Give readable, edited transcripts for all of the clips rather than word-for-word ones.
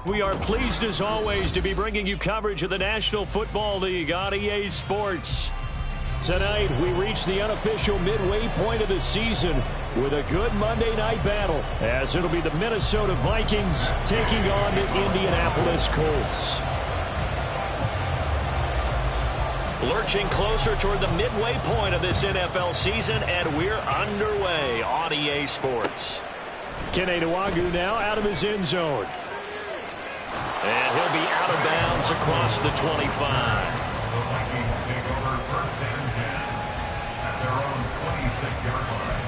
We are pleased as always to be bringing you coverage of the National Football League on EA Sports. Tonight, we reach the unofficial midway point of the season with a good Monday night battle, as it'll be the Minnesota Vikings taking on the Indianapolis Colts. Lurching closer toward the midway point of this NFL season, and we're underway on EA Sports. Kene Nwangwu now out of his end zone. And he'll be out of bounds across the 25. The Vikings take over first and 10 at their own 26-yard line.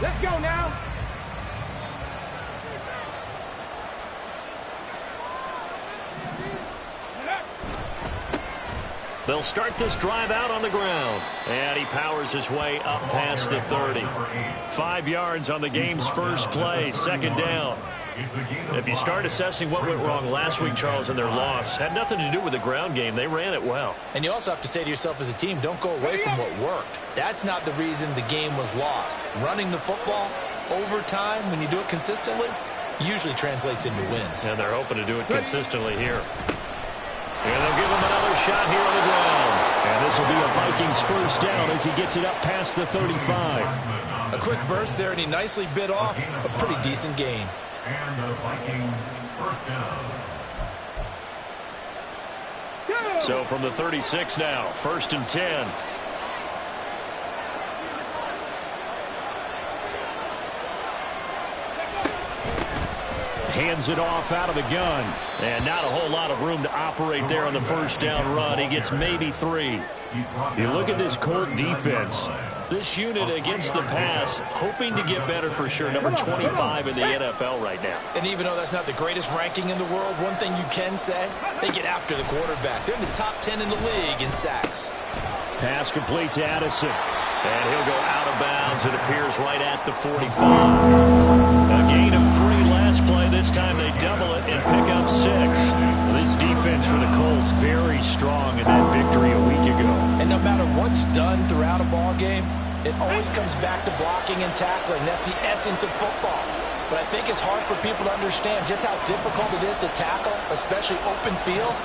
Let's go now. They'll start this drive out on the ground. And he powers his way up past the 30. 5 yards on the game's first play, second down. If you start assessing what went wrong last week, Charles, in their loss, had nothing to do with the ground game. They ran it well. And you also have to say to yourself as a team, don't go away from what worked. That's not the reason the game was lost. Running the football over time, when you do it consistently, usually translates into wins. And they're hoping to do it consistently here. And they'll give him another shot here on the ground. And this will be a Vikings first down as he gets it up past the 35. A quick burst there, and he nicely bit off a pretty decent gain. And the Vikings first down. So from the 36 now, first and 10. Hands it off out of the gun. And not a whole lot of room to operate there on the first down run. He gets maybe 3. You look at this Colt defense. This unit against the pass, hoping to get better for sure. Number 25 in the NFL right now. And even though that's not the greatest ranking in the world, one thing you can say, they get after the quarterback. They're in the top 10 in the league in sacks. Pass complete to Addison. And he'll go out of bounds. It appears right at the 45. A gain of 3 last play. This time they double it and pick up 6. This defense for the Colts very strong in that victory a week ago. And no matter what's done throughout a ball game, it always comes back to blocking and tackling. That's the essence of football. But I think it's hard for people to understand just how difficult it is to tackle, especially open field.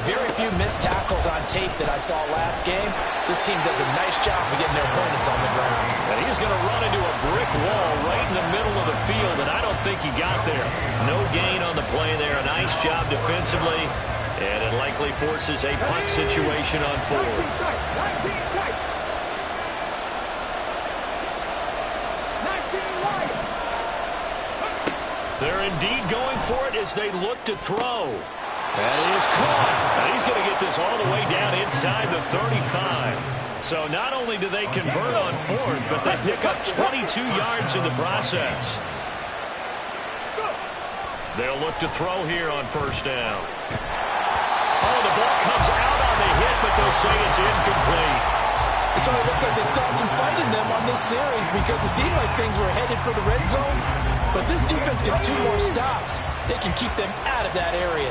Very few missed tackles on tape that I saw last game. This team does a nice job of getting their opponents on the ground. And he's going to run into a brick wall right in the middle of the field, and I don't think he got there. No gain on the play there. A nice job defensively, and it likely forces a punt situation on 4th. They're indeed going for it as they look to throw. That is caught. And he's going to get this all the way down inside the 35. So not only do they convert on 4th, but they pick up 22 yards in the process. They'll look to throw here on first down. Oh, the ball comes out on the hit, but they'll say it's incomplete. So it looks like they stopped some fight in them on this series because it seemed like things were headed for the red zone. But this defense gets 2 more stops. They can keep them out of that area.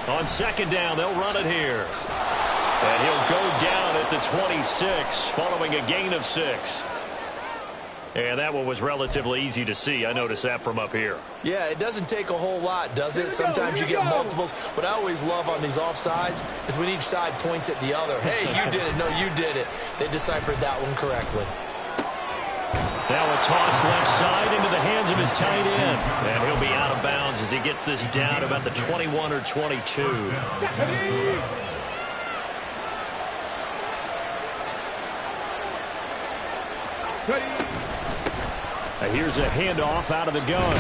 On second down, they'll run it here. And he'll go down at the 26 following a gain of 6. And that one was relatively easy to see. I noticed that from up here. Yeah, it doesn't take a whole lot, does it? Sometimes you get multiples. What I always love on these offsides is when each side points at the other. Hey, you did it. No, you did it. They deciphered that one correctly. Now a toss left side into the hands of his tight end. And he'll be out of bounds as he gets this down about the 21 or 22. Here's a handoff out of the gun.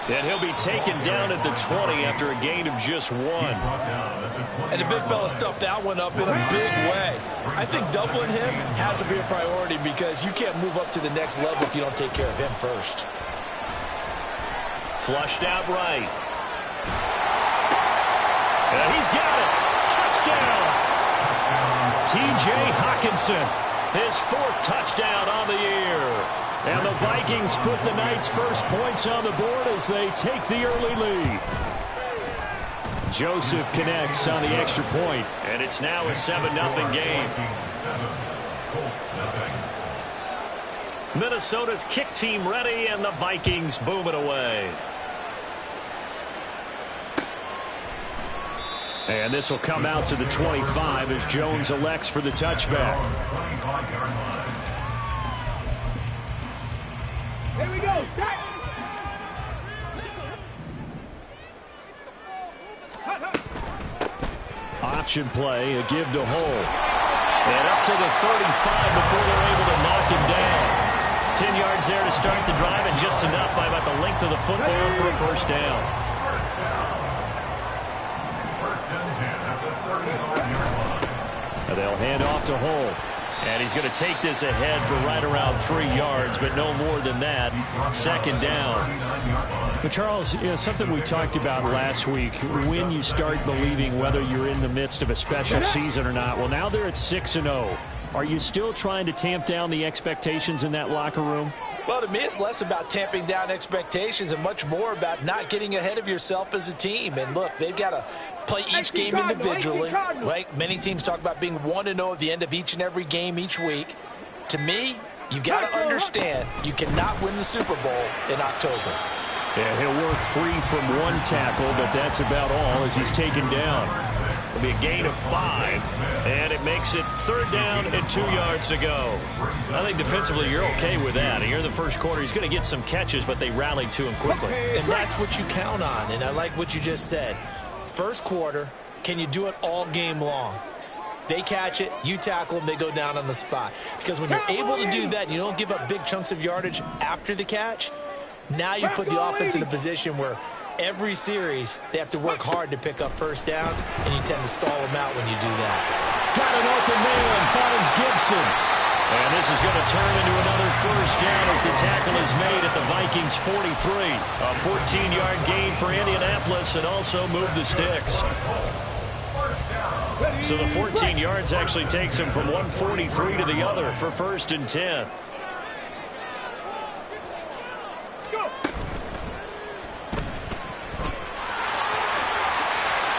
And he'll be taken down at the 20 after a gain of just 1. And the big fella stuffed that one up in a big way. I think doubling him has to be a priority because you can't move up to the next level if you don't take care of him first. Flushed out right. And he's got it. Touchdown. T.J. Hockenson. His 4th touchdown on the year. And the Vikings put the Knights' first points on the board as they take the early lead. Joseph connects on the extra point, and it's now a 7-0 game. Minnesota's kick team ready, and the Vikings boom it away. And this will come out to the 25 as Jones elects for the touchback. Here we go. Option play, a give to Hull. And up to the 35 before they're able to knock him down. 10 yards there to start the drive, and just enough by about the length of the football for a first down. And they'll hand off to Hull. And he's going to take this ahead for right around 3 yards, but no more than that. Second down. But Charles, you know, something we talked about last week, when you start believing whether you're in the midst of a special season or not. Well, now they're at 6-0. Are you still trying to tamp down the expectations in that locker room? Well, to me, it's less about tamping down expectations and much more about not getting ahead of yourself as a team. And look, they've got to play each game individually, right? Many teams talk about being 1-0 at the end of each and every game each week. To me, you've got to understand you cannot win the Super Bowl in October. Yeah, he'll work free from one tackle, but that's about all as he's taken down. It'll be a gain of 5, and it makes it 3rd down and 2 yards to go. I think defensively you're okay with that. Here in the first quarter, he's going to get some catches, but they rallied to him quickly. And that's what you count on, and I like what you just said. First quarter, can you do it all game long? They catch it, you tackle them, they go down on the spot. Because when you're able to do that and you don't give up big chunks of yardage after the catch, now you put the offense in a position where every series they have to work hard to pick up first downs, and you tend to stall them out when you do that. Got an open man and finds Gibson. And this is going to turn into another first down as the tackle is made at the Vikings 43. A 14-yard gain for Indianapolis and also move the sticks. So the 14 yards actually takes him from 143 to the other for 1st and 10.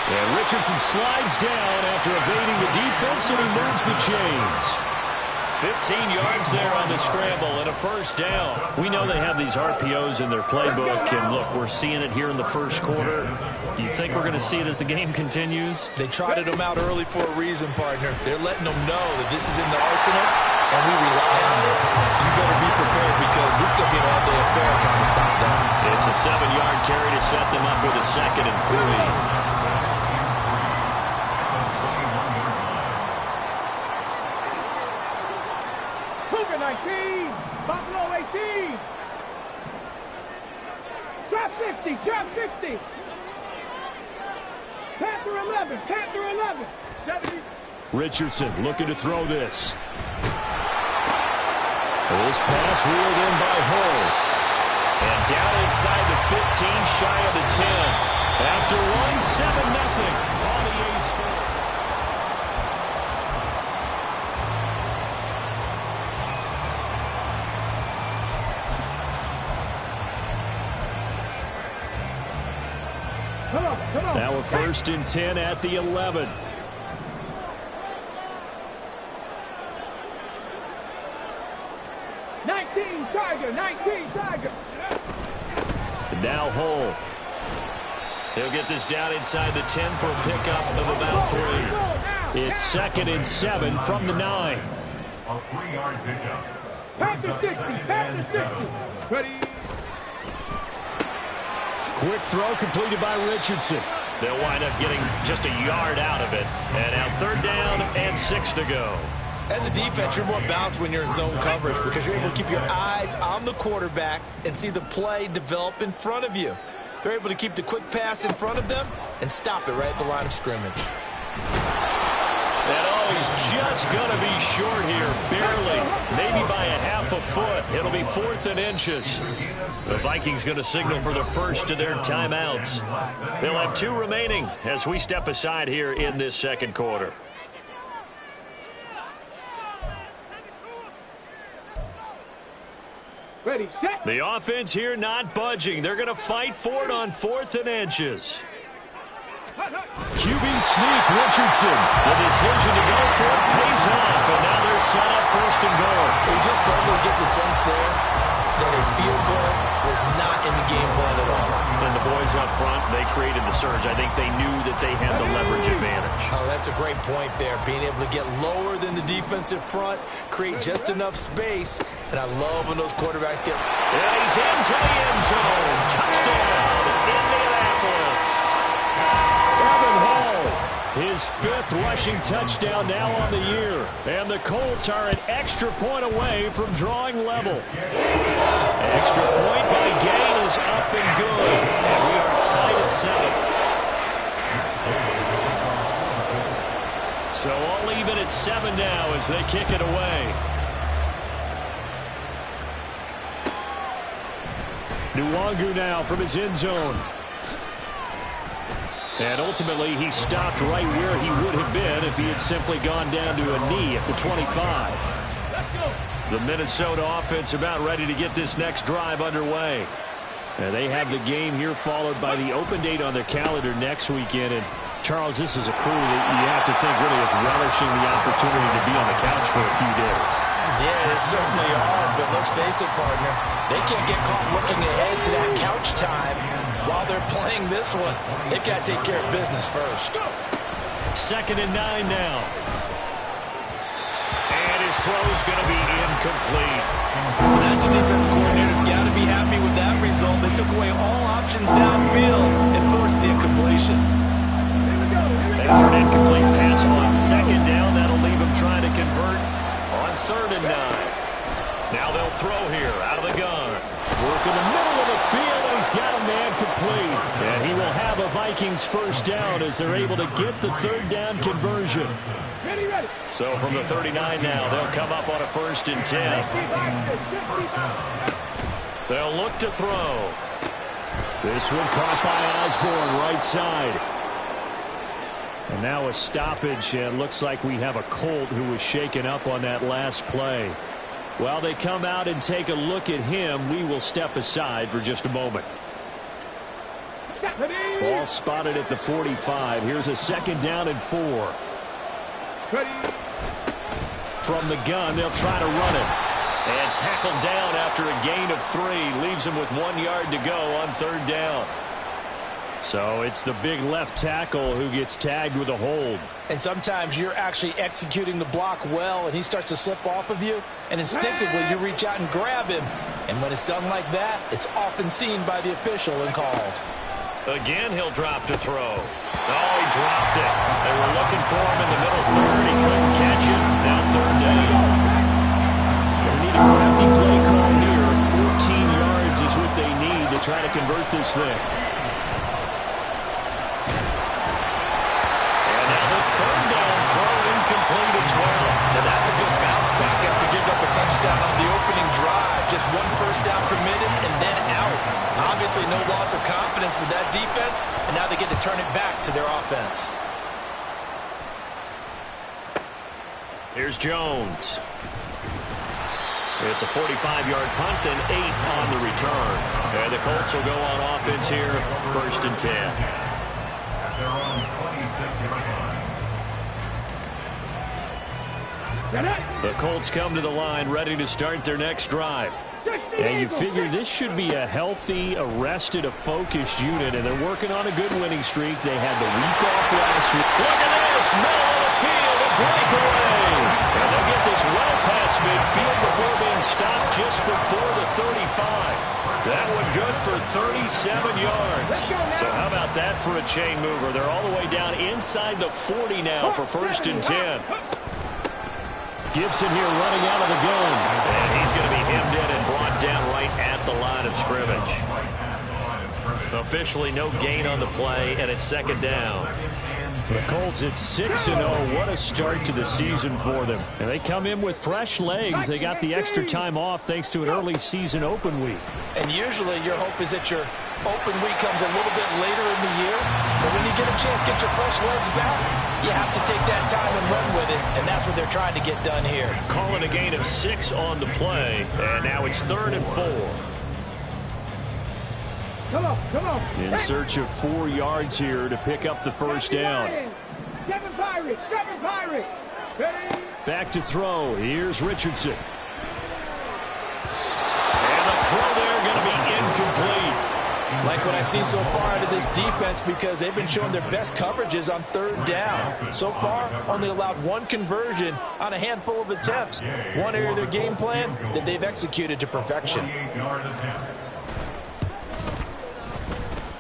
And Richardson slides down after evading the defense, and he moves the chains. 15 yards there on the scramble and a first down. We know they have these RPOs in their playbook, and look, we're seeing it here in the first quarter. You think we're going to see it as the game continues? They trotted them out early for a reason, partner. They're letting them know that this is in the arsenal, and we rely on it. You better be prepared because this is going to be an all-day affair trying to stop them. It's a 7-yard carry to set them up with a 2nd and 3. Buffalo 18. Drop 50, drop 50. Panther 11, Panther 11. 70. Richardson looking to throw this. This pass reeled in by Hull. And down inside the 15, shy of the 10. After one, 7-0 on the A score. Now a 1st and 10 at the 11. Tiger. And now Hull. He'll get this down inside the 10 for a pickup of about 3. It's 2nd and 7 from the 9. A 3-yard pickup. Panther 60, Panther 60. Ready. Quick throw completed by Richardson. They'll wind up getting just a yard out of it. And now 3rd down and 6 to go. As a defense, you're more balanced when you're in zone coverage because you're able to keep your eyes on the quarterback and see the play develop in front of you. They're able to keep the quick pass in front of them and stop it right at the line of scrimmage. And he's just going to be short here, barely, maybe by a half a foot. It'll be 4th and inches. The Vikings going to signal for the first of their timeouts. They'll have 2 remaining as we step aside here in this second quarter. Ready, set. The offense here not budging. They're going to fight for it on 4th and inches. QB sneak, Richardson. The decision to go for it pays off, and now they're set up 1st and goal. We just totally get the sense there that a field goal was not in the game plan at all. And the boys up front, they created the surge. I think they knew that they had the leverage advantage. Oh, that's a great point there. Being able to get lower than the defensive front, create just enough space. And I love when those quarterbacks get... And he's into the end zone. Touchdown, Indianapolis. Evan Hall, his 5th rushing touchdown now on the year. And the Colts are an extra point away from drawing level. Extra point by Gain is up and good. And we are tied at 7. So all even at 7 now as they kick it away. Nwangu now from his end zone. And ultimately, he stopped right where he would have been if he had simply gone down to a knee at the 25. The Minnesota offense about ready to get this next drive underway. And they have the game here followed by the open date on their calendar next weekend. And Charles, this is a crew that you have to think really is relishing the opportunity to be on the couch for a few days. Yeah, they certainly are, but let's face it, partner. They can't get caught looking ahead to that couch time while they're playing this one. They've got to take care of business first. 2nd and 9 now. And his throw is going to be incomplete. Well, that's a defensive coordinator's got to be happy with that result. They took away all options downfield and forced the incompletion. After an incomplete pass on 2nd down, that'll leave him trying to convert on 3rd and 9. Now they'll throw here out of the gun. Work in the middle of the field, and he's got a man complete. And he will have a Vikings 1st down as they're able to get the 3rd down conversion. So from the 39 now, they'll come up on a 1st and 10. They'll look to throw. This one caught by Osborne, right side. And now a stoppage, and it looks like we have a Colt who was shaken up on that last play. While they come out and take a look at him, we will step aside for just a moment. Ball spotted at the 45. Here's a 2nd down and 4. From the gun, they'll try to run it. And tackled down after a gain of 3. Leaves him with 1 yard to go on 3rd down. So it's the big left tackle who gets tagged with a hold. And sometimes you're actually executing the block well, and he starts to slip off of you, and instinctively you reach out and grab him. And when it's done like that, it's often seen by the official and called. Again, he'll drop to throw. Oh, he dropped it. They were looking for him in the middle 3rd. He couldn't catch it. Now 3rd down. They need a crafty play call here. 14 yards is what they need to try to convert this thing. Incomplete as well. Now that's a good bounce back after giving up a touchdown on the opening drive. Just 1 first down permitted and then out. Obviously no loss of confidence with that defense, and now they get to turn it back to their offense. Here's Jones. It's a 45-yard punt and 8 on the return. And the Colts will go on offense here, 1st and 10. At their own 26-yard line. The Colts come to the line ready to start their next drive. And you figure this should be a healthy, arrested, a focused unit, and they're working on a good winning streak. They had the week off last week. Look at this, middle of the field, a breakaway. And they'll get this well past midfield before being stopped just before the 35. That one good for 37 yards. So how about that for a chain mover? They're all the way down inside the 40 now for 1st and 10. Gibson here running out of the gun. And he's going to be hemmed in and brought down right at the line of scrimmage. Officially no gain on the play, and it's 2nd down. The Colts at 6-0. What a start to the season for them. And they come in with fresh legs. They got the extra time off thanks to an early season open week. And usually your hope is that your open week comes a little bit later in the year. But when you get a chance to get your fresh legs back, you have to take that time and run with it, and that's what they're trying to get done here. Calling a gain of 6 on the play, and now it's 3rd and 4. Come on. In search of 4 yards here to pick up the first down. Seven Pirates. Ready. Back to throw. Here's Richardson. And the throw there going to be incomplete. Like what I've seen so far out of this defense, because they've been showing their best coverages on 3rd down. So far, only allowed 1 conversion on a handful of attempts. One area of their game plan that they've executed to perfection.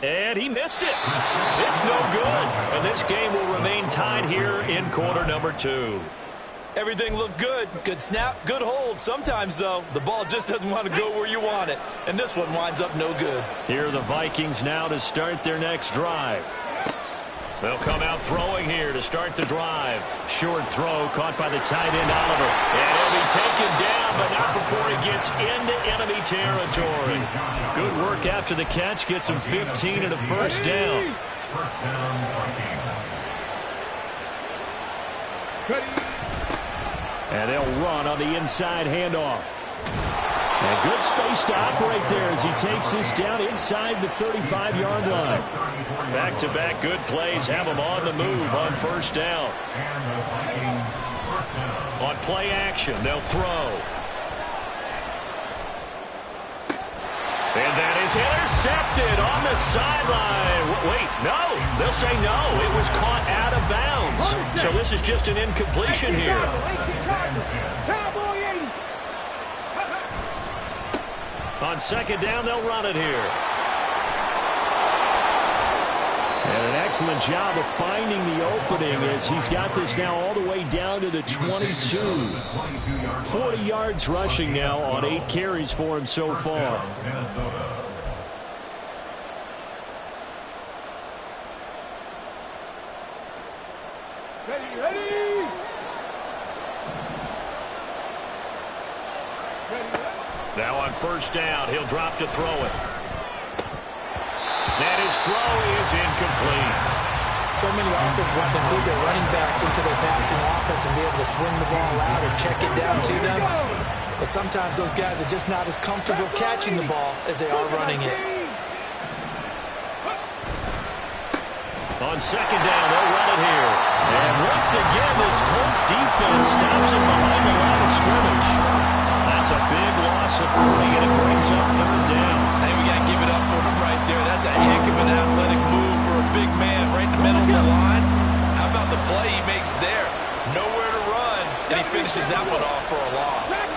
And he missed it. It's no good. And this game will remain tied here in quarter number 2. Everything looked good. Good snap, good hold. Sometimes, though, the ball just doesn't want to go where you want it. And this one winds up no good. Here are the Vikings now to start their next drive. They'll come out throwing here to start the drive. Short throw caught by the tight end, Oliver. And he'll be taken down, but not before he gets into enemy territory. Good work after the catch. Gets him 15 and a first down. First down, Vikings. And they'll run on the inside handoff. And good space to operate there as he takes this down inside the 35-yard line. Back-to-back good plays have him on the move on first down. On play action, they'll throw. And that is intercepted on the sideline. Wait, no. They'll say no. It was caught out of bounds. So this is just an incompletion here. On second down, they'll run it here. And an excellent job of finding the opening as he's got this now all the way down to the 22. 40 yards rushing now on 8 carries for him so far. Ready. Now on first down, he'll drop to throw it. And his throw is incomplete. So many offenses want to include their running backs into their passing offense and be able to swing the ball out or check it down to them. But sometimes those guys are just not as comfortable catching the ball as they are running it. On second down, they'll run it here. And once again, this Colts defense stops him behind the line of scrimmage. That's a big loss of 3, and it brings up third down. I think we got to give it up for him right there. That's a heck of an athletic move for a big man right in the middle of the line. How about the play he makes there? Nowhere to run, and he finishes that one off for a loss.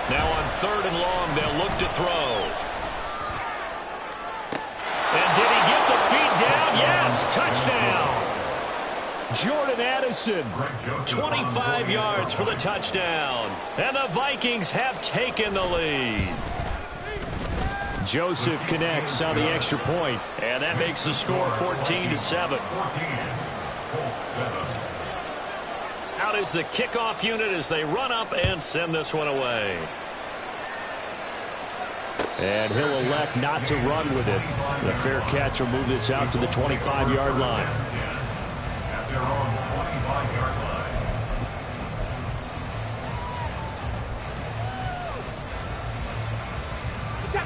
Now on third and long, they'll look to throw. And did he get the feet down? Yes, touchdown. Jordan Addison, 25 yards for the touchdown. And the Vikings have taken the lead. Joseph connects on the extra point. And that makes the score 14-7. Out is the kickoff unit as they run up and send this one away. And he'll elect not to run with it. The fair catch will move this out to the 25-yard line. At their own 25-yard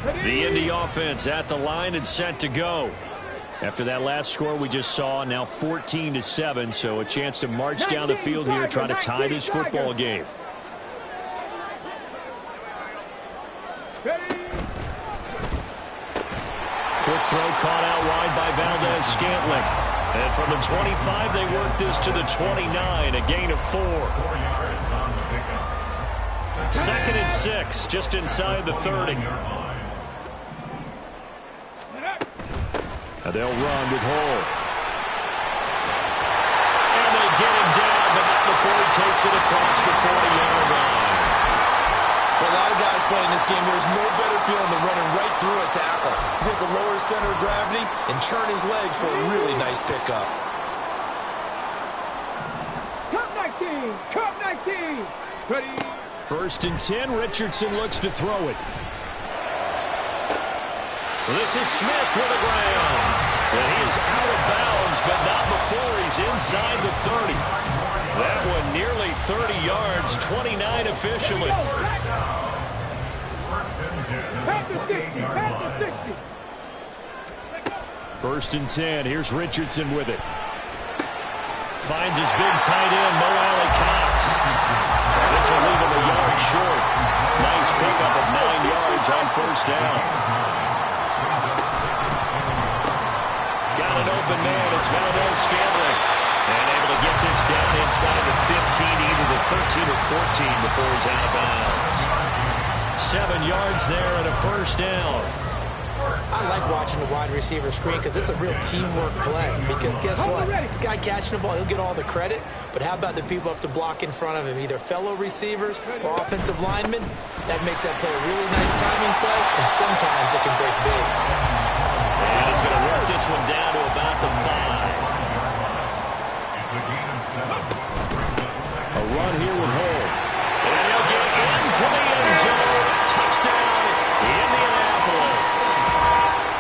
line. The Indy offense at the line and set to go. After that last score we just saw, now 14-7, so a chance to march down the field here, try to tie this football game. Quick throw caught out wide by Valdez-Scantling. And from the 25, they work this to the 29, a gain of 4. 4 yards on the pickup. Second and 6, just inside the 30. And they'll run with Hall. And they get him down, but not before he takes it across the 40-yard line. For a lot of guys playing this game, there's no better feeling than running right through a tackle. He's able to lower his center of gravity and churn his legs for a really nice pickup. Cup 19. Ready. First and 10, Richardson looks to throw it. This is Smith with a ground. And he is out of bounds, but not before he's inside the 30. That one nearly 30 yards, 29 officially. Past the 60, past the 60. First and 10. Here's Richardson with it. Finds his big tight end, Mo Alley Cox. This will leave him a yard short. Nice pickup of 9 yards on first down. Got an open man. It's Valdez-Scantling. And able to get this down inside the 15, either the 13 or 14 before he's out of bounds. 7 yards there and a first down. I like watching the wide receiver screen because it's a real teamwork play. Because guess what? The guy catching the ball, he'll get all the credit. But how about the people up to block in front of him, either fellow receivers or offensive linemen? That makes that play a really nice timing play, and sometimes it can break big. And he's going to work this one down to about the 5. A run here with Hull. And he'll get into the end zone. Touchdown, Indianapolis.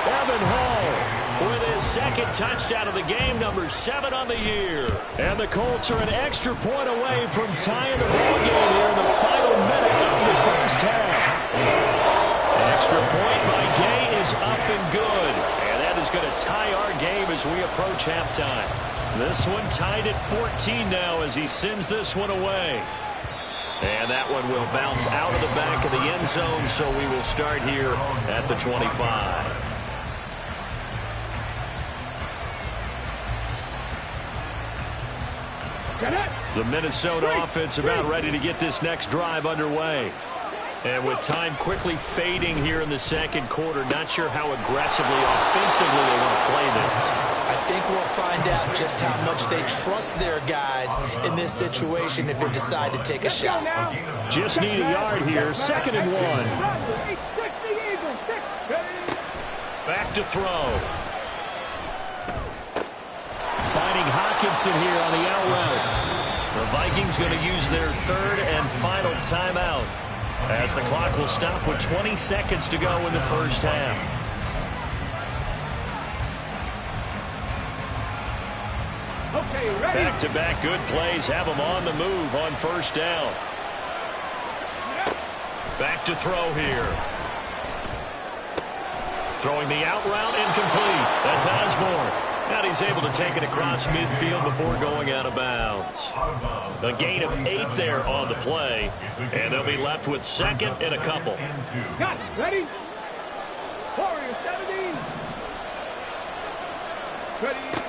Evan Hull with his second touchdown of the game, number 7 on the year. And the Colts are an extra point away from tying the ball game here in the final minute of the first half. An extra point by Gay is up and good. And that is going to tie our game as we approach halftime. This one tied at 14 now as he sends this one away. And that one will bounce out of the back of the end zone, so we will start here at the 25. The Minnesota offense about ready to get this next drive underway. And with time quickly fading here in the second quarter, not sure how aggressively, offensively they want to play this. I think we'll find out just how much they trust their guys in this situation if they decide to take a shot. Just need a yard here, 2nd and 1. Back to throw. Finding Hawkinson here on the out route. The Vikings going to use their 3rd and final timeout as the clock will stop with 20 seconds to go in the first half. Okay, ready? Back-to-back good plays have them on the move on first down. Back to throw here. Throwing the out route incomplete. That's Osborne. And he's able to take it across midfield before going out of bounds. A gain of 8 there on the play. And they'll be left with 2nd and a couple. Got it. Ready? Warrior 17. Ready?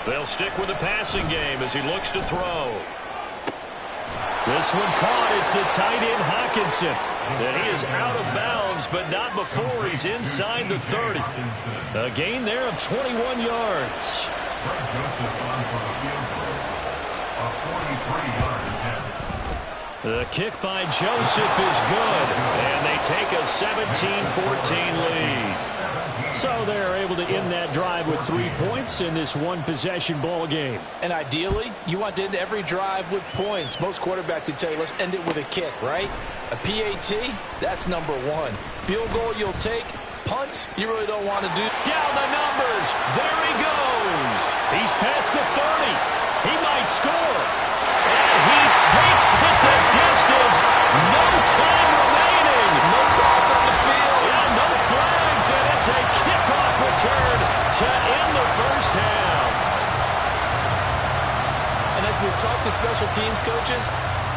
They'll stick with the passing game as he looks to throw. This one caught. It's the tight end Hawkinson. And he is out of bounds, but not before he's inside the 30. A gain there of 21 yards. The kick by Joseph is good, and they take a 17-14 lead. So they're able to end that drive with 3 points in this one-possession ball game. And ideally, you want to end every drive with points. Most quarterbacks would tell you, let's end it with a kick, right? A PAT, that's number 1. Field goal you'll take. Punts, you really don't want to do. Down the numbers. There he goes. He's past the 30. He might score. And he takes it the distance. No time remaining. No clock on the field. Yeah, no flags, and it's a kickoff return to end the first half. And as we've talked to special teams coaches,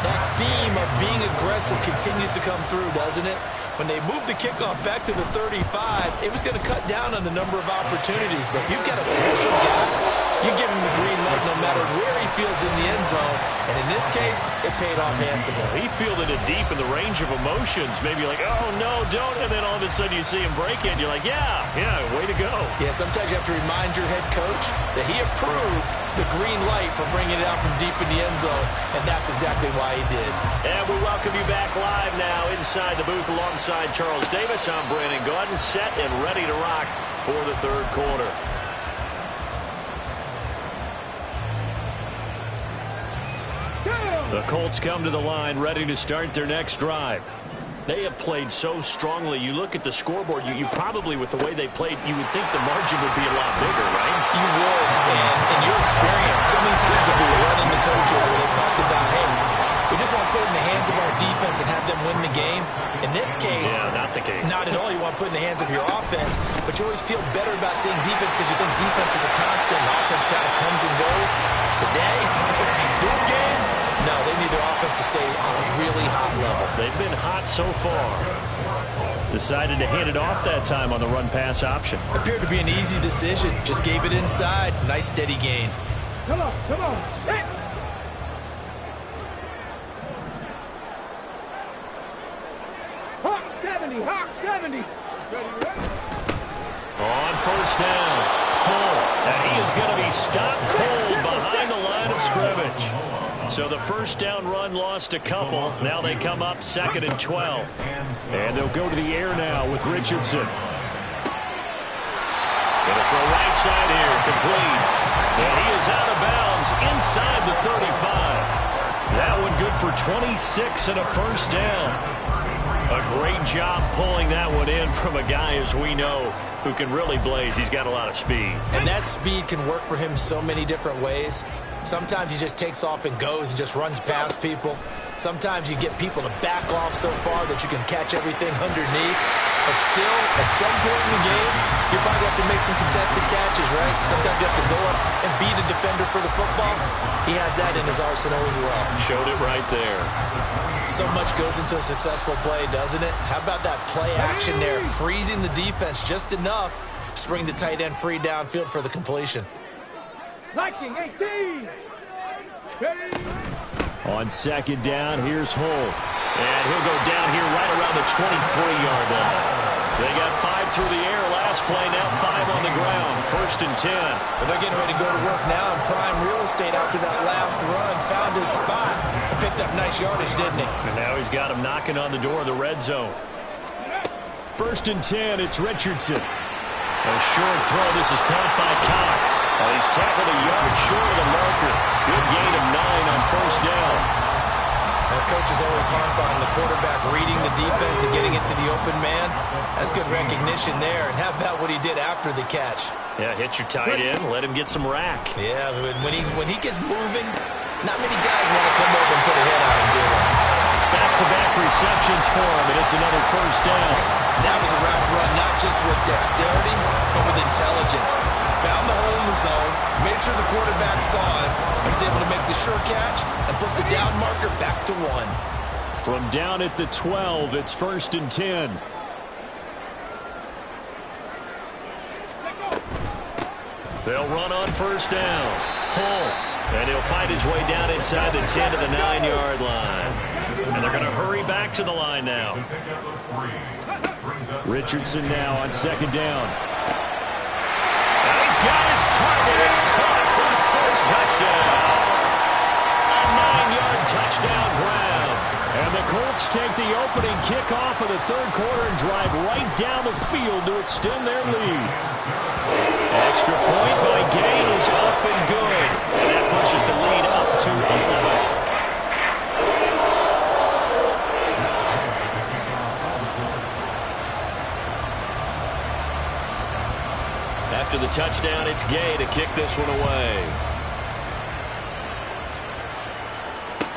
that theme of being aggressive continues to come through, doesn't it? When they moved the kickoff back to the 35, it was going to cut down on the number of opportunities. But if you've got a special guy, you give him the green light no matter where he fields in the end zone. And in this case, it paid off handsomely. He fielded it deep in the range of emotions. Maybe like, oh, no, don't. And then all of a sudden you see him break it. And you're like, yeah, way to go. Yeah, sometimes you have to remind your head coach that he approved the green light for bringing it out from deep in the end zone. And that's exactly why he did. And we welcome you back live now inside the booth alongside Charles Davis. I'm Brandon Gaudin, set and ready to rock for the third quarter. The Colts come to the line ready to start their next drive. They have played so strongly. You look at the scoreboard, you probably, with the way they played, you would think the margin would be a lot bigger, right? You would. And in your experience, how many times have we run into coaches where they've talked about, hey, we just want to put it in the hands of our defense and have them win the game? In this case, yeah, not the case. Not at all. You want to put it in the hands of your offense, but you always feel better about seeing defense because you think defense is a constant and offense kind of comes and goes. Today, this game, no, they need their offense to stay on a really hot level. They've been hot so far. Decided to hand it off that time on the run-pass option. Appeared to be an easy decision. Just gave it inside. Nice steady gain. Come on, come on. Hit. Hawk 70, Hawk 70. Ready, ready. On first down, Cole. And he is going to be stopped cold behind the line of scrimmage. So the first down run lost a couple. Now they come up 2nd and 12. And they'll go to the air now with Richardson. Going to throw right side here, complete. And he is out of bounds inside the 35. That one good for 26 and a first down. A great job pulling that one in from a guy, as we know, who can really blaze. He's got a lot of speed. And that speed can work for him so many different ways. Sometimes he just takes off and goes and just runs past people. Sometimes you get people to back off so far that you can catch everything underneath. But still, at some point in the game, you probably have to make some contested catches, right? Sometimes you have to go up and beat a defender for the football. He has that in his arsenal as well. Showed it right there. So much goes into a successful play, doesn't it? How about that play action there? Freezing the defense just enough to bring the tight end free downfield for the completion. Viking 18. Ready. On second down, here's Hull. And he'll go down here right around the 23-yard line. They got 5 through the air last play, now 5 on the ground. 1st and 10. But they're getting ready to go to work now in prime real estate after that last run. Found his spot and picked up nice yardage, didn't he? And now he's got him knocking on the door of the red zone. 1st and 10, it's Richardson. A short throw. This is caught by Cox. He's tackled a yard short of the marker. Good gain of 9 on first down. The coach is always harp on the quarterback reading the defense and getting it to the open man. That's good recognition there. And how about what he did after the catch? Yeah, hit your tight end, let him get some rack. Yeah, when he gets moving, not many guys want to come over and put a hit on him, do they? Back-to-back receptions for him, and it's another first down. That was a route run, not just with dexterity, but with intelligence. Found the hole in the zone, made sure the quarterback saw it, and was able to make the sure catch and flip the down marker back to 1. From down at the 12, it's 1st and 10. They'll run on first down. Hull. And he'll find his way down inside the 10 to the 9-yard line. And they're going to hurry back to the line now. Richardson now on second down. And he's got his target. It's caught for the Colts touchdown. A 9-yard touchdown ground. And the Colts take the opening kickoff of the third quarter and drive right down the field to extend their lead. Extra point by Gain is up and good. And that pushes the lead up to 11. After the touchdown, it's Gay to kick this one away.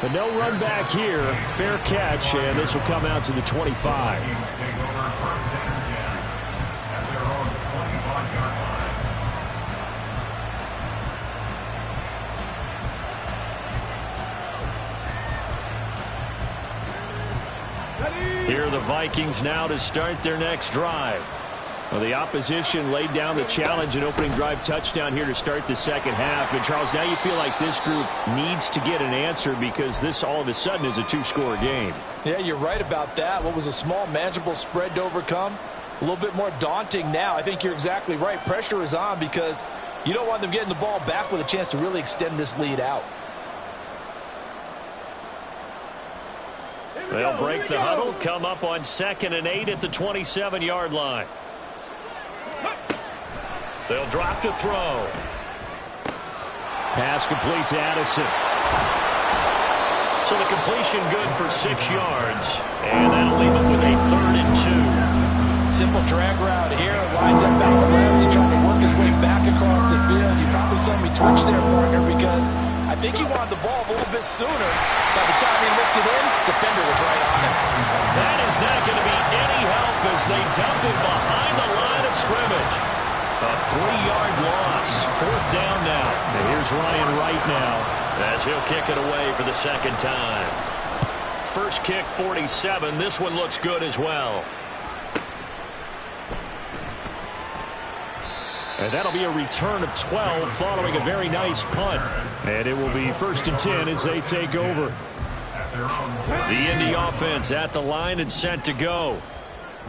But no run back here. Fair catch, and this will come out to the 25. Here are the Vikings now to start their next drive. Well, the opposition laid down the challenge and opening drive touchdown here to start the second half. And, Charles, now you feel like this group needs to get an answer because this all of a sudden is a two-score game. Yeah, you're right about that. What was a small, manageable spread to overcome, a little bit more daunting now. I think you're exactly right. Pressure is on because you don't want them getting the ball back with a chance to really extend this lead out. They'll break the huddle, come up on 2nd and 8 at the 27-yard line. They'll drop to throw. Pass complete to Addison. So the completion good for 6 yards. And that'll leave him with a 3rd and 2. Simple drag route here, lined up out left. He tried to work his way back across the field. You probably saw me twitch there, partner, because I think he wanted the ball a little bit sooner. By the time he looked it in, defender was right on him. That is not going to be any help as they dump it behind the line of scrimmage. A 3-yard loss. 4th down now. And here's Ryan Wright now, as he'll kick it away for the 2nd time. First kick, 47. This one looks good as well. and that'll be a return of 12 following a very nice punt. And it will be 1st and 10 as they take over. The Indy offense at the line and set to go.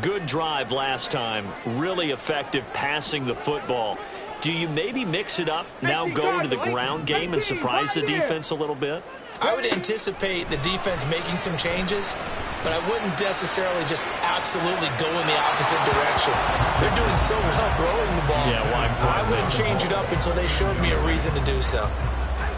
Good drive last time. Really effective passing the football. Do you maybe mix it up, now go to the ground game and surprise the defense a little bit? I would anticipate the defense making some changes, but I wouldn't necessarily just absolutely go in the opposite direction. They're doing so well throwing the ball. Yeah, why? I wouldn't change it up until they showed me a reason to do so.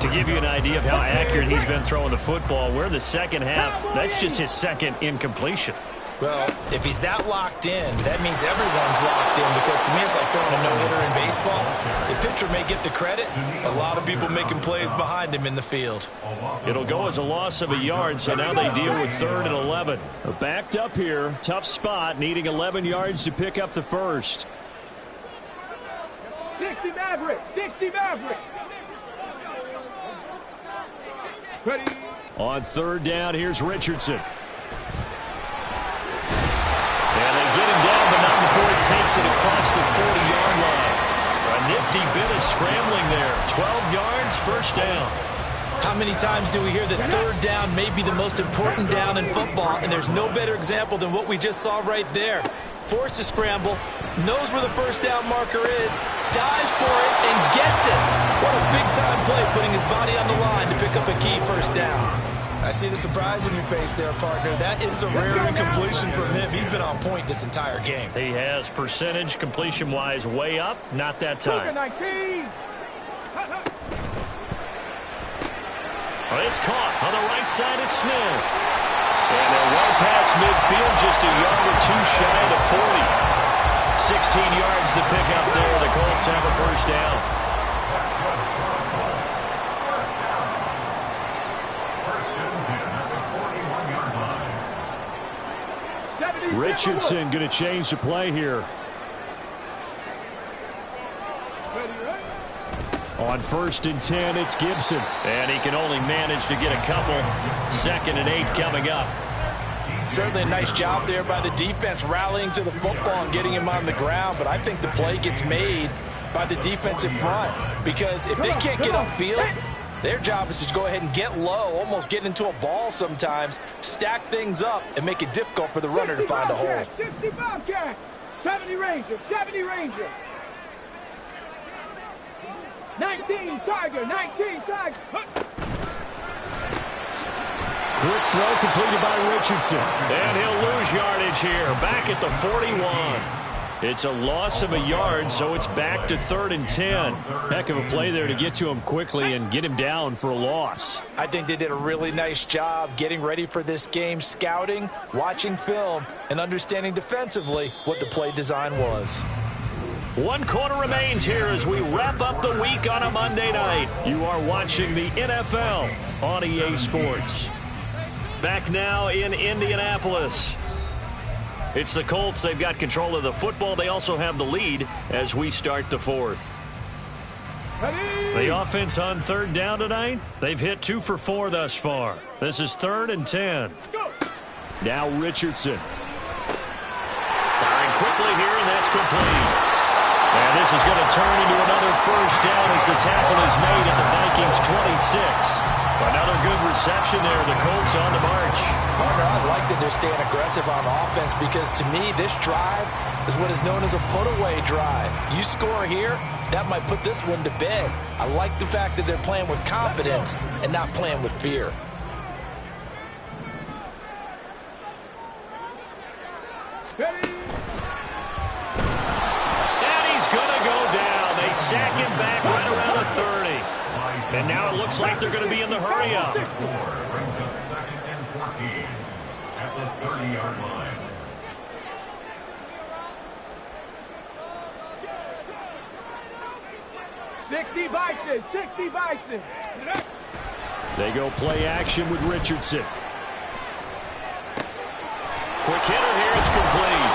To give you an idea of how accurate he's been throwing the football, we're in the second half. That's just his second incompletion. Well, if he's that locked in, that means everyone's locked in, because to me it's like throwing a no-hitter in baseball. The pitcher may get the credit. A lot of people making plays behind him in the field. It'll go as a loss of a yard, so now they deal with 3rd and 11. Backed up here, tough spot, needing 11 yards to pick up the first. 60 Mavericks, 60 Mavericks. Ready. On 3rd down, here's Richardson. And they get him down, but not before he takes it across the 40-yard line. A nifty bit of scrambling there. 12 yards, 1st down. How many times do we hear that 3rd down may be the most important down in football, and there's no better example than what we just saw right there. Forced to scramble, knows where the 1st down marker is, dives for it, and gets it. What a big-time play, putting his body on the line to pick up a key 1st down. I see the surprise in your face there, partner. That is a rare incompletion from him. He's been on point this entire game. He has percentage completion-wise way up. Not that time. Well, it's caught on the right side at Smith. And they're well past midfield, just a yard or two shy of the 40. 16 yards to pick up there. The Colts have a 1st down. Richardson going to change the play here. On 1st and 10, it's Gibson. And he can only manage to get a couple. 2nd and 8 coming up. Certainly a nice job there by the defense, rallying to the football and getting him on the ground. But I think the play gets made by the defensive front, because if they can't get upfield, their job is to go ahead and get low, almost get into a ball sometimes, stack things up, and make it difficult for the runner to find a hole. 60 Bobcats, 70 Rangers, 70 Rangers. 19 Tiger, 19 Tiger. Quick throw completed by Richardson. And he'll lose yardage here, back at the 41. It's a loss of a yard, so it's back to 3rd and 10. Heck of a play there to get to him quickly and get him down for a loss. I think they did a really nice job getting ready for this game, scouting, watching film, and understanding defensively what the play design was. 1 quarter remains here as we wrap up the week on a Monday night. You are watching the NFL on EA Sports. Back now in Indianapolis. It's the Colts. They've got control of the football. They also have the lead as we start the 4th. The offense on 3rd down tonight, they've hit 2 for 4 thus far. This is 3rd and 10. Now Richardson. Firing quickly here, and that's complete. And this is going to turn into another 1st down as the tackle is made at the Vikings 26. Another good reception there. The Colts on the march. Partner, I like that they're staying aggressive on offense, because to me, this drive is what is known as a put-away drive. You score here, that might put this one to bed. I like the fact that they're playing with confidence and not playing with fear. And he's going to go down. They sack him back right around the 30. And now it looks like they're going to be in the hurry-up. Brings up 2nd and 14 at the 30-yard line. Sixty Vikings. They go play action with Richardson. Quick hitter here, it's complete.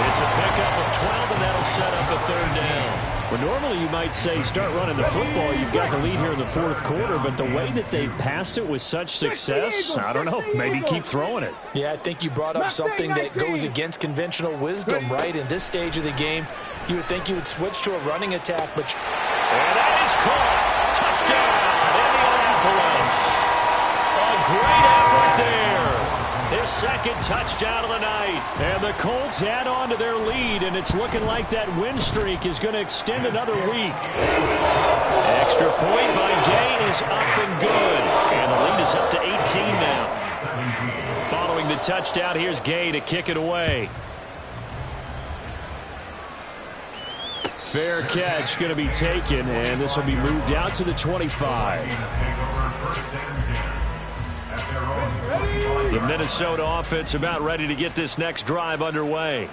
It's a pickup of 12, and that'll set up a 3rd down. Well, normally you might say start running the football. You've got the lead here in the 4th quarter, but the way that they've passed it with such success, I don't know, maybe keep throwing it. Yeah, I think you brought up something that goes against conventional wisdom, right? In this stage of the game, you would think you would switch to a running attack, but... And that is caught. Touchdown, Indianapolis. A great effort there. His 2nd touchdown of the night. And the Colts add on to their lead, and it's looking like that win streak is going to extend another week. Extra point by Gay is up and good. And the lead is up to 18 now. Following the touchdown, here's Gay to kick it away. Fair catch going to be taken, and this will be moved out to the 25. The Minnesota offense about ready to get this next drive underway.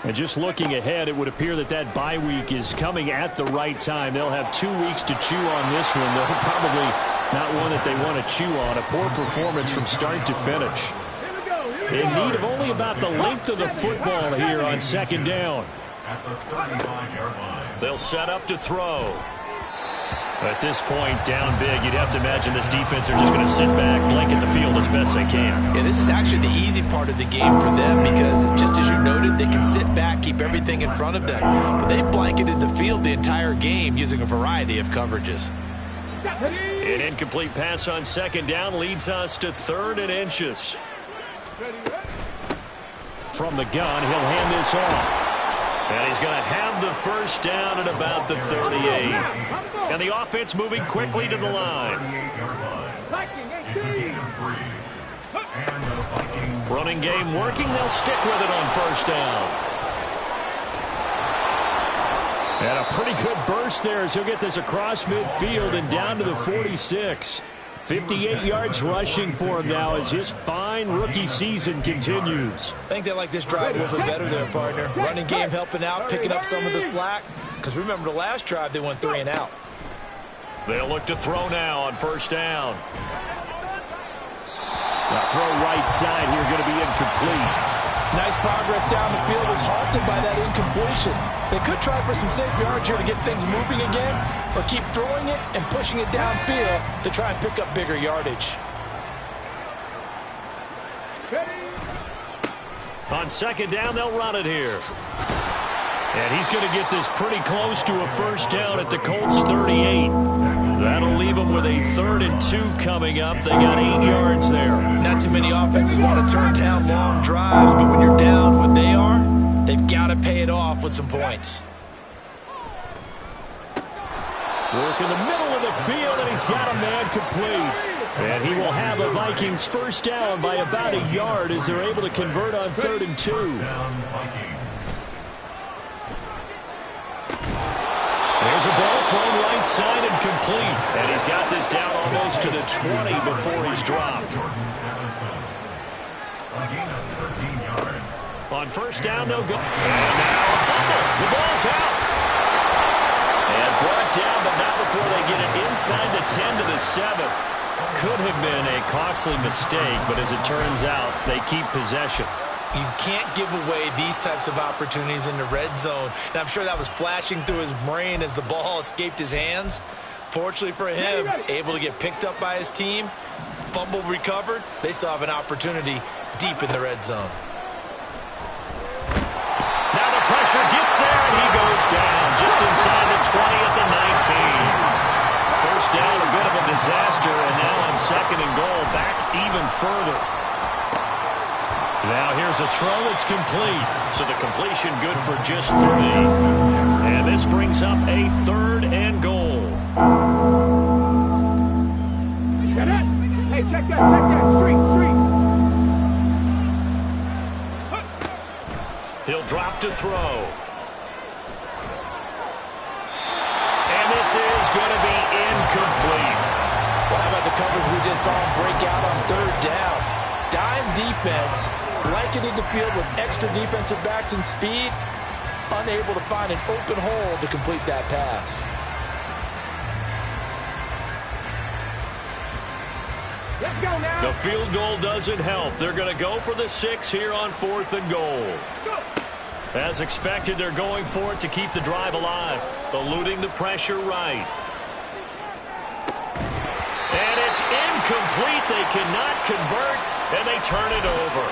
And just looking ahead, it would appear that that bye week is coming at the right time. They'll have 2 weeks to chew on this one, though probably not one that they want to chew on. A poor performance from start to finish. In need of only about the length of the football here on 2nd down. They'll set up to throw. At this point, down big, you'd have to imagine this defense are just going to sit back, blanket the field as best they can. Yeah, this is actually the easy part of the game for them because, just as you noted, they can sit back, keep everything in front of them. But they've blanketed the field the entire game using a variety of coverages. An incomplete pass on 2nd down leads us to 3rd and inches. From the gun, he'll hand this off. And he's going to have the 1st down at about the 38. And the offense moving quickly to the line. Running game working. They'll stick with it on 1st down. And a pretty good burst there as he'll get this across midfield and down to the 46. 58 yards rushing for him now as his fine rookie season continues. I think they like this drive a little bit better there, partner. Running game helping out, picking up some of the slack. Because remember, the last drive, they went 3 and out. They'll look to throw now on 1st down. The throw right side here going to be incomplete. Nice progress down the field was halted by that incompletion. They could try for some safe yards here to get things moving again, or keep throwing it and pushing it downfield to try and pick up bigger yardage. On 2nd down, they'll run it here. And he's going to get this pretty close to a 1st down at the Colts 38. That'll leave them with a 3rd and 2 coming up. They got 8 yards there. Not too many offenses want to turn down long drives, but when you're down what they are, they've got to pay it off with some points. Work in the middle of the field, and he's got a man complete. And he will have the Vikings 1st down by about a yard as they're able to convert on 3rd and 2. There's a ball thrown right side and complete. And he's got this down almost to the 20 before he's dropped. On 1st down, they'll go. And now a fumble. The ball's out. And brought down, but not before they get it inside the 10 to the 7. Could have been a costly mistake, but as it turns out, they keep possession. You can't give away these types of opportunities in the red zone. And I'm sure that was flashing through his brain as the ball escaped his hands. Fortunately for him, able to get picked up by his team, fumble recovered. They still have an opportunity deep in the red zone. Now the pressure gets there, and he goes down just inside the 20 at the 19. 1st down, a bit of a disaster, and now on 2nd and goal, back even further. Now here's a throw that's complete. So the completion good for just 3. And this brings up a 3rd and goal. Hey, check that, street. He'll drop to throw. And this is going to be incomplete. saw him break out on third down. Dime defense, blanketed the field with extra defensive backs and speed, unable to find an open hole to complete that pass. Let's go now. The field goal doesn't help. They're going to go for the 6 here on 4th and goal. As expected, they're going for it to keep the drive alive, eluding the pressure right. And it's incomplete. They cannot convert, and they turn it over.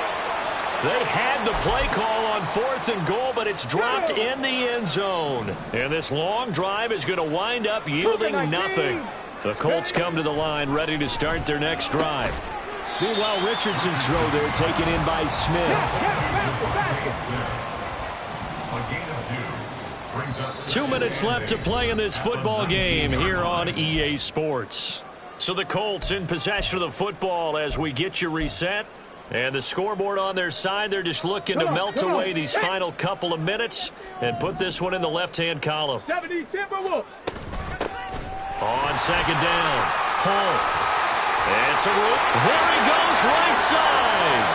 They had the play call on 4th and goal, but it's dropped in the end zone. And this long drive is going to wind up yielding nothing. The Colts come to the line ready to start their next drive. Meanwhile, Richardson's throw there taken in by Smith. A gain of 2 brings up 2 minutes left to play in this football game here on EA Sports. So the Colts in possession of the football as we get you reset. And the scoreboard on their side, they're just looking to melt away these final couple of minutes and put this one in the left-hand column. 70 Timberwolves. On second down, Hull. It's a root. There he goes, right side.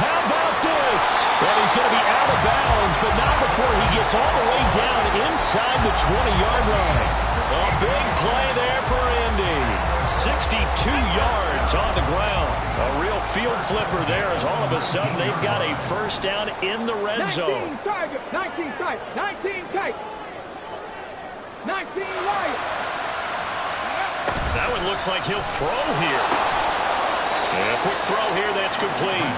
How about this? Well, he's going to be out of bounds, but not before he gets all the way down inside the 20-yard line. A big play there for Indy. 62 yards on the ground. A real field flipper there as all of a sudden they've got a first down in the red zone. 19 Tiger, 19 tight, 19 tight, 19 Lions. That one looks like he'll throw here. And a quick throw here, that's complete.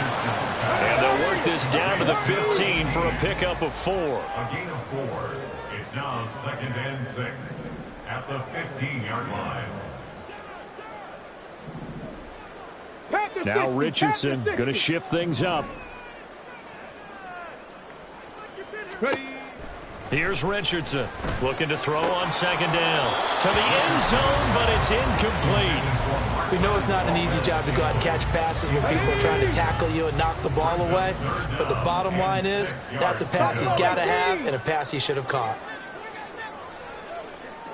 And they'll work this down to the 15 for a pickup of 4. a gain of 4. It's now 2nd and 6 at the 15-yard line. Now Richardson going to shift things up. Ready. Here's Richardson looking to throw on second down. To the end zone, but it's incomplete. We know it's not an easy job to go out and catch passes when people are trying to tackle you and knock the ball away. But the bottom line is that's a pass he's got to have and a pass he should have caught.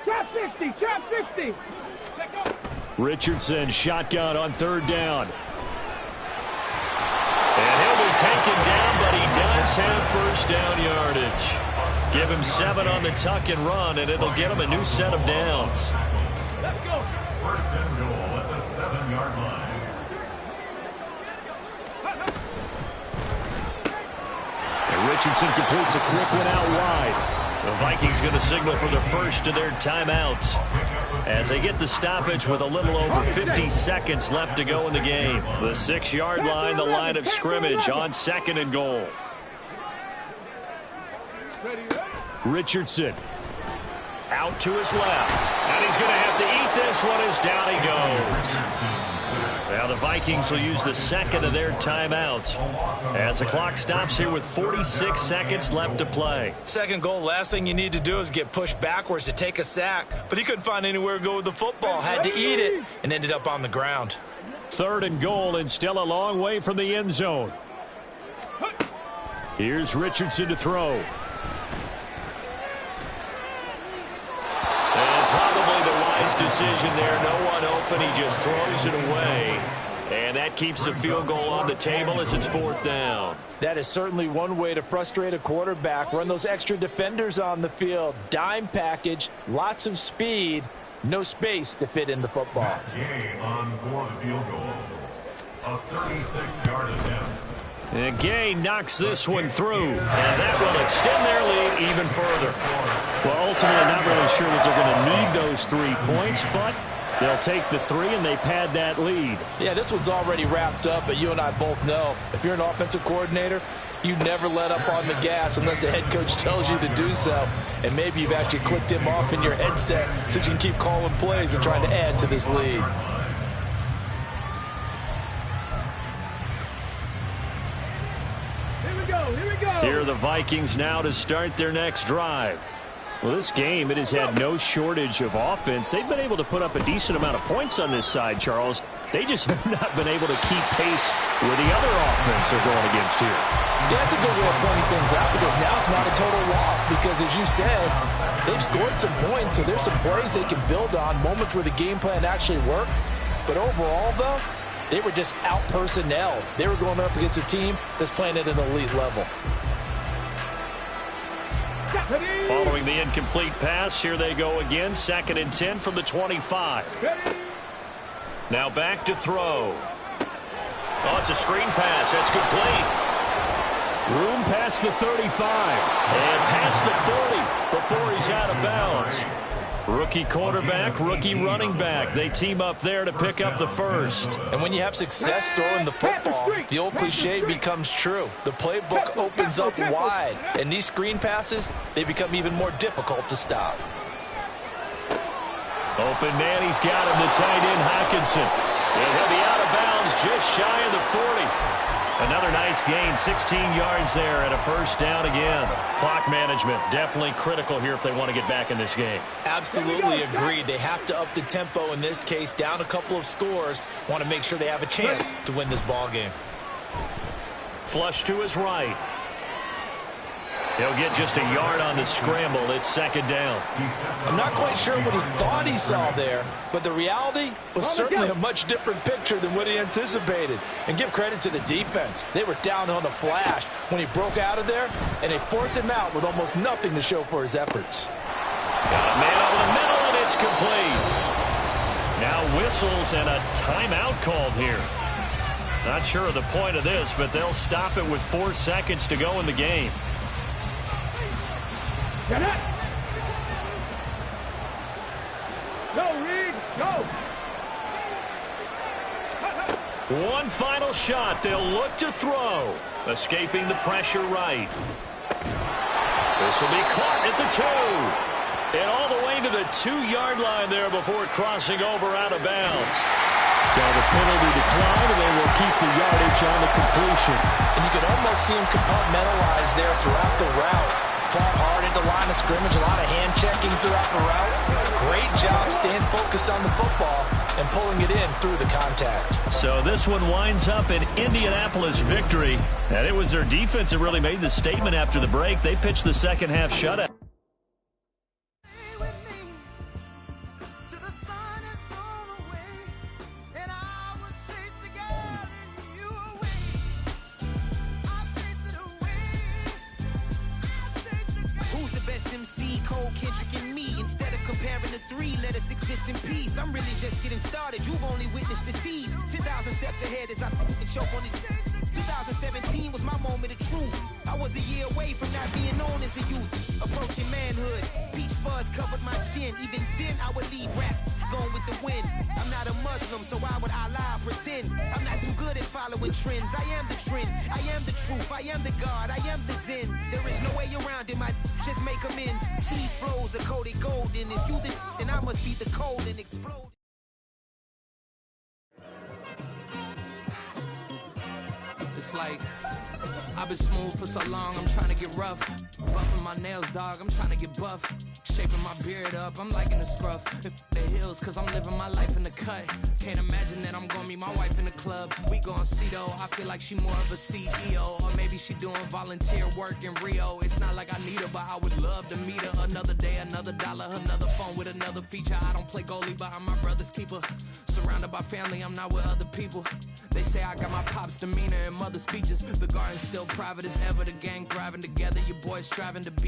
Trap 60, trap 60. Richardson shotgun on third down. And he'll be taken down, but he does have first down yardage. Give him 7 on the tuck and run, and it'll get him a new set of downs. Let's go. 1st and goal at the 7-yard line. And Richardson completes a quick one out wide. The Vikings going to signal for the first of their timeouts as they get the stoppage with a little over 50 seconds left to go in the game. The 6-yard line, the line of scrimmage on 2nd and goal. Richardson Out to his left. And he's going to have to eat this one as down he goes. Now the Vikings will use the second of their timeouts as the clock stops here with 46 seconds left to play. 2nd goal, last thing you need to do is get pushed backwards to take a sack. But he couldn't find anywhere to go with the football. Had to eat it and ended up on the ground. 3rd and goal and still a long way from the end zone. Here's Richardson to throw. And probably the wise decision there. No one open. He just throws it away. And that keeps the field goal on the table as it's 4th down. That is certainly one way to frustrate a quarterback. Run those extra defenders on the field. Dime package, lots of speed, no space to fit in the football. Gay on for the field goal. A 36-yard attempt. And Gay knocks this one through. And that will extend their lead even further. Well, ultimately not really sure that they're going to need those 3 points, but they'll take the 3 and they pad that lead. Yeah, this one's already wrapped up, but you and I both know if you're an offensive coordinator, you never let up on the gas unless the head coach tells you to do so. And maybe you've actually clicked him off in your headset so you can keep calling plays and trying to add to this lead. Here are the Vikings now to start their next drive. Well, this game, it has had no shortage of offense. They've been able to put up a decent amount of points on this side, Charles. They just have not been able to keep pace with the other offense they're going against here. Yeah, that's a good way of pointing things out because now it's not a total loss because, as you said, they've scored some points, so there's some plays they can build on, moments where the game plan actually worked. But overall, though, they were just out-personnel. They were going up against a team that's playing at an elite level. Following the incomplete pass, here they go again. 2nd and 10 from the 25. Now back to throw. Oh, it's a screen pass. That's complete. Room past the 35. And past the 40 before he's out of bounds. Rookie quarterback, rookie running back. They team up there to pick up the first. And when you have success throwing the football, the old cliche becomes true. The playbook opens up wide. And these screen passes, they become even more difficult to stop. Open man, he's got him, the tight end, Hockenson. And he'll be out of bounds just shy of the 40. Another nice gain, 16 yards there and a first down again. Clock management, definitely critical here if they want to get back in this game. Absolutely agreed. They have to up the tempo in this case, down a couple of scores. Want to make sure they have a chance to win this ball game. Flush to his right. He'll get just a yard on the scramble. It's 2nd down. I'm not quite sure what he thought he saw there, but the reality was certainly a much different picture than what he anticipated. And give credit to the defense. They were down on the flash when he broke out of there, and they forced him out with almost nothing to show for his efforts. Got a man over the middle, and it's complete. Now whistles and a timeout called here. Not sure of the point of this, but they'll stop it with 4 seconds to go in the game. Get it! Go, Reed, go! One final shot. They'll look to throw. Escaping the pressure right. This will be caught at the 2. And all the way to the 2-yard line there before crossing over out of bounds. So the penalty declined, and they will keep the yardage on the completion. And you can almost see him compartmentalize there throughout the route. Fought hard into line of scrimmage, a lot of hand-checking throughout the route. Great job staying focused on the football and pulling it in through the contact. So this one winds up an Indianapolis victory. And it was their defense that really made the statement after the break. They pitched the second half shutout. Exist in peace. I'm really just getting started. You've only witnessed the tease. 10,000 steps ahead as I choke on it. 2017 was my moment of truth. I was a year away from not being known as a youth. Approaching manhood. Peach fuzz covered my chin. Even then I would leave rap going with the wind. I'm not a Muslim, so why would I lie or pretend? I'm not too good at following trends. I am the trend. I am the truth. I am the God. I am the Zen. There is no way around it. My just make amends. These flows are coated gold. And if you then I must be the cold and explode. Just like I've been smooth for so long, I'm trying to get rough. Buffing my nails, dog, I'm trying to get buff. Shaping my beard up, I'm liking the scruff. The hills, cause I'm living my life in the cut. Can't imagine that I'm gonna meet my wife in the club. We gon' see though, I feel like she more of a CEO. Or maybe she doing volunteer work in Rio. It's not like I need her, but I would love to meet her. Another day, another dollar, another phone with another feature. I don't play goalie, but I'm my brother's keeper. Surrounded by family, I'm not with other people. They say I got my pop's demeanor and mother's features. The garden's still private as ever, the gang thriving together. Your boys striving to be